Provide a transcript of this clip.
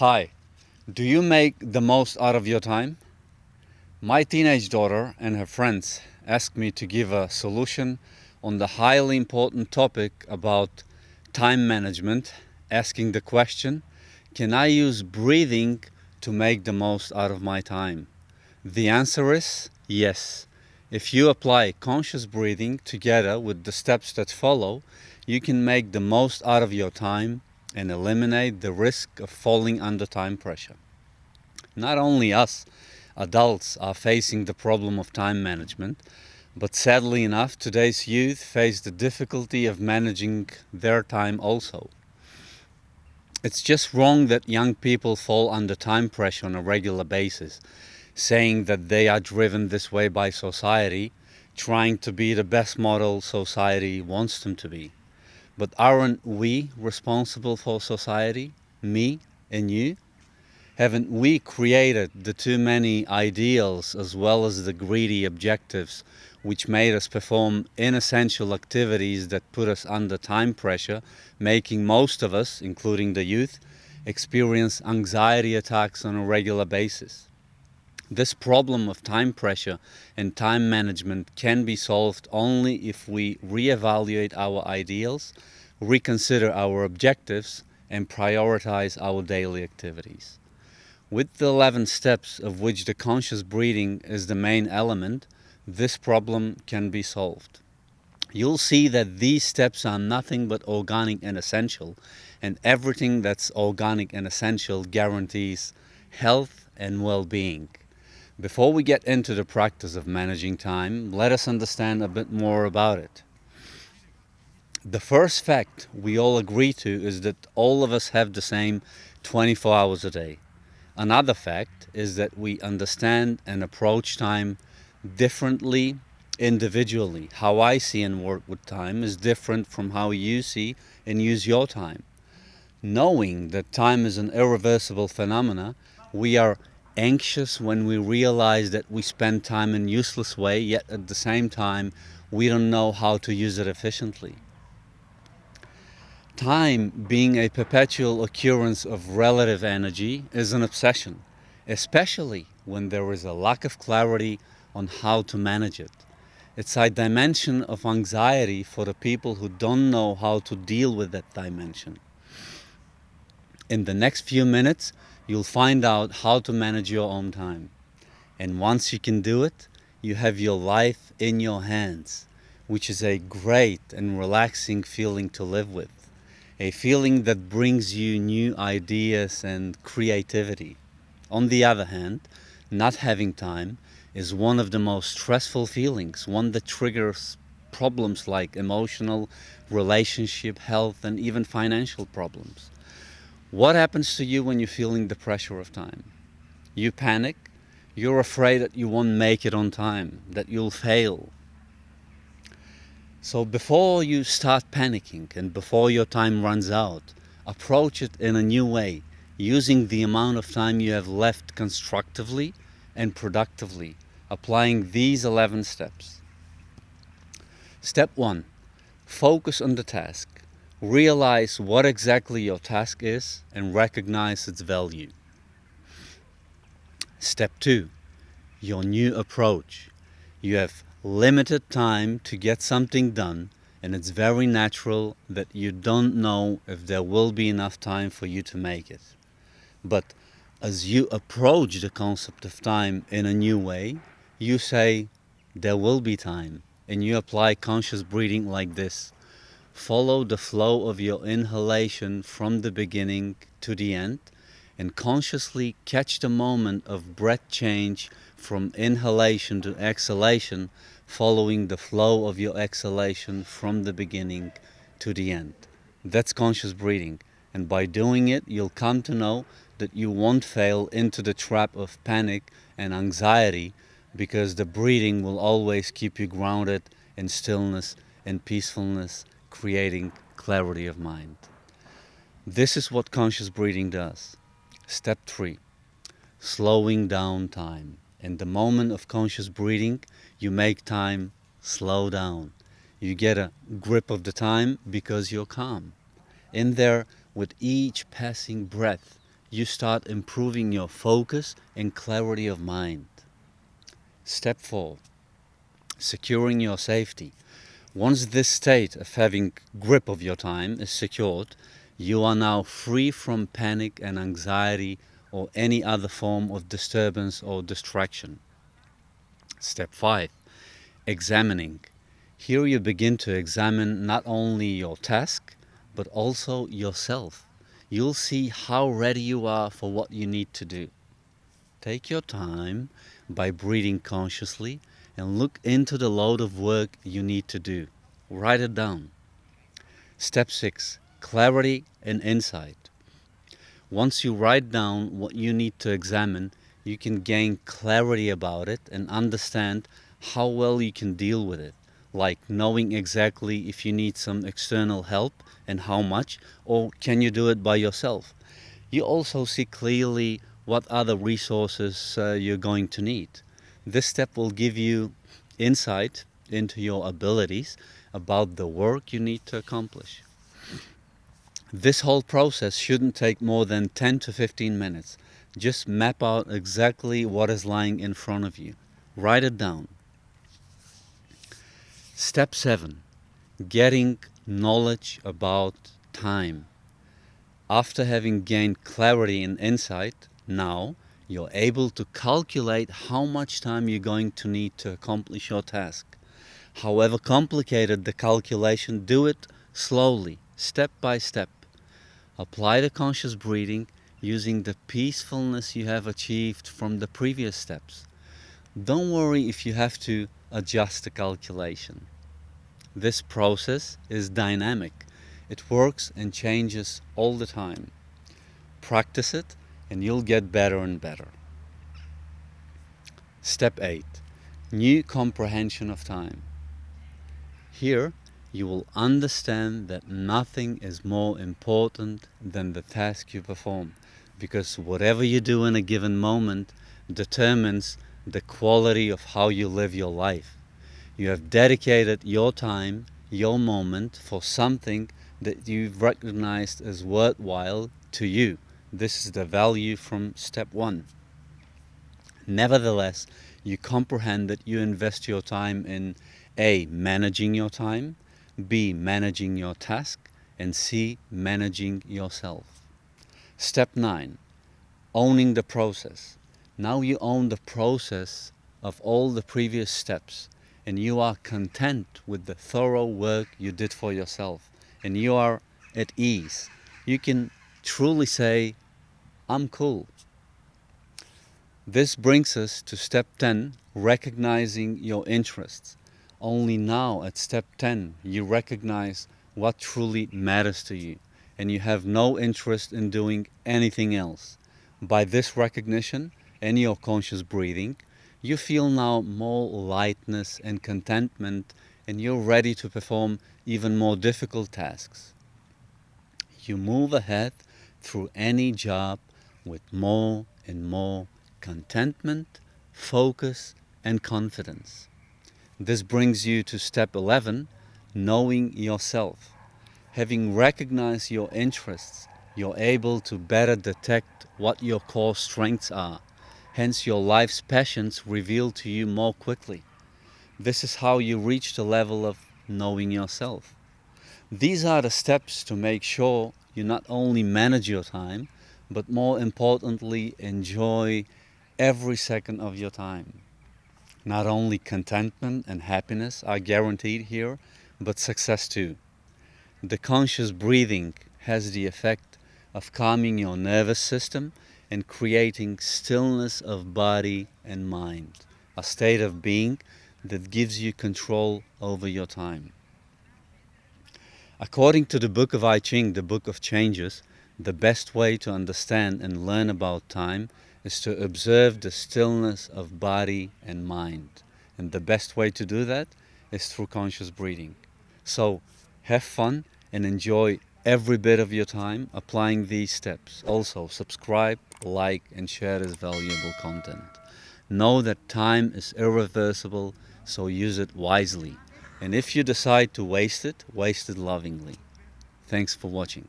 Hi, do you make the most out of your time? My teenage daughter and her friends asked me to give a solution on the highly important topic about time management, asking the question, can I use breathing to make the most out of my time? The answer is yes. If you apply conscious breathing together with the steps that follow, you can make the most out of your time and eliminate the risk of falling under time pressure. Not only us, adults are facing the problem of time management, but sadly enough, today's youth face the difficulty of managing their time also. It's just wrong that young people fall under time pressure on a regular basis, saying that they are driven this way by society, trying to be the best model society wants them to be. But aren't we responsible for society? Me and you? Haven't we created the too many ideals as well as the greedy objectives which made us perform inessential activities that put us under time pressure, making most of us, including the youth, experience anxiety attacks on a regular basis? This problem of time pressure and time management can be solved only if we reevaluate our ideals, reconsider our objectives, and prioritize our daily activities. With the 11 steps, of which the conscious breathing is the main element, this problem can be solved. You'll see that these steps are nothing but organic and essential, and everything that's organic and essential guarantees health and well-being. Before we get into the practice of managing time, let us understand a bit more about it. The first fact we all agree to is that all of us have the same 24 hours a day. Another fact is that we understand and approach time differently individually. How I see and work with time is different from how you see and use your time. Knowing that time is an irreversible phenomena, we are anxious when we realize that we spend time in a useless way, yet at the same time we don't know how to use it efficiently. Time, being a perpetual occurrence of relative energy, is an obsession, especially when there is a lack of clarity on how to manage it. It's a dimension of anxiety for the people who don't know how to deal with that dimension. In the next few minutes, you'll find out how to manage your own time. And once you can do it, you have your life in your hands, which is a great and relaxing feeling to live with. A feeling that brings you new ideas and creativity. On the other hand, not having time is one of the most stressful feelings, one that triggers problems like emotional, relationship, health, and even financial problems. What happens to you when you're feeling the pressure of time? You panic, you're afraid that you won't make it on time, that you'll fail. So before you start panicking and before your time runs out, approach it in a new way, using the amount of time you have left constructively and productively, applying these 11 steps. Step 1. Focus on the task. Realize what exactly your task is and recognize its value. Step 2. Your new approach. You have limited time to get something done, and it's very natural that you don't know if there will be enough time for you to make it. But as you approach the concept of time in a new way, you say, there will be time, and you apply conscious breathing like this. Follow the flow of your inhalation from the beginning to the end, and consciously catch the moment of breath change from inhalation to exhalation, following the flow of your exhalation from the beginning to the end. That's conscious breathing, and by doing it, you'll come to know that you won't fail into the trap of panic and anxiety, because the breathing will always keep you grounded in stillness and peacefulness, creating clarity of mind. This is what conscious breathing does. Step 3. Slowing down time. In the moment of conscious breathing, you make time slow down. You get a grip of the time because you're calm. In there, with each passing breath, you start improving your focus and clarity of mind. Step 4. Securing your safety. Once this state of having grip of your time is secured, you are now free from panic and anxiety or any other form of disturbance or distraction. Step 5. Examining. Here you begin to examine not only your task, but also yourself. You'll see how ready you are for what you need to do. Take your time by breathing consciously and look into the load of work you need to do. Write it down. Step 6. Clarity and insight. Once you write down what you need to examine, you can gain clarity about it and understand how well you can deal with it, like knowing exactly if you need some external help and how much, or can you do it by yourself. You also see clearly what other resources you're going to need. This step will give you insight into your abilities about the work you need to accomplish. This whole process shouldn't take more than 10 to 15 minutes. Just map out exactly what is lying in front of you. Write it down. Step 7. Getting knowledge about time. After having gained clarity and insight, now you're able to calculate how much time you're going to need to accomplish your task. However complicated the calculation, do it slowly, step by step. Apply the conscious breathing using the peacefulness you have achieved from the previous steps. Don't worry if you have to adjust the calculation. This process is dynamic. It works and changes all the time. Practice it and you'll get better and better. Step 8. New comprehension of time. Here, you will understand that nothing is more important than the task you perform, because whatever you do in a given moment determines the quality of how you live your life. You have dedicated your time, your moment for something that you've recognized as worthwhile to you. This is the value from step 1. Nevertheless, you comprehend that you invest your time in A. Managing your time, B. Managing your task, and C. Managing yourself. Step 9. Owning the process. Now you own the process of all the previous steps, and you are content with the thorough work you did for yourself, and you are at ease. You can truly say, I'm cool. This brings us to step 10, recognizing your interests. Only now at step 10 you recognize what truly matters to you, and you have no interest in doing anything else. By this recognition and your conscious breathing, you feel now more lightness and contentment, and you're ready to perform even more difficult tasks. You move ahead through any job with more and more contentment, focus, and confidence. This brings you to step 11, knowing yourself. Having recognized your interests, you're able to better detect what your core strengths are. Hence, your life's passions reveal to you more quickly. This is how you reach the level of knowing yourself. These are the steps to make sure you not only manage your time, but more importantly, enjoy every second of your time. Not only contentment and happiness are guaranteed here, but success too. The conscious breathing has the effect of calming your nervous system and creating stillness of body and mind, a state of being that gives you control over your time. According to the book of I Ching, the book of changes, the best way to understand and learn about time is to observe the stillness of body and mind. And the best way to do that is through conscious breathing. So have fun and enjoy every bit of your time applying these steps. Also, subscribe, like, and share this valuable content. Know that time is irreversible, so use it wisely. And if you decide to waste it lovingly. Thanks for watching.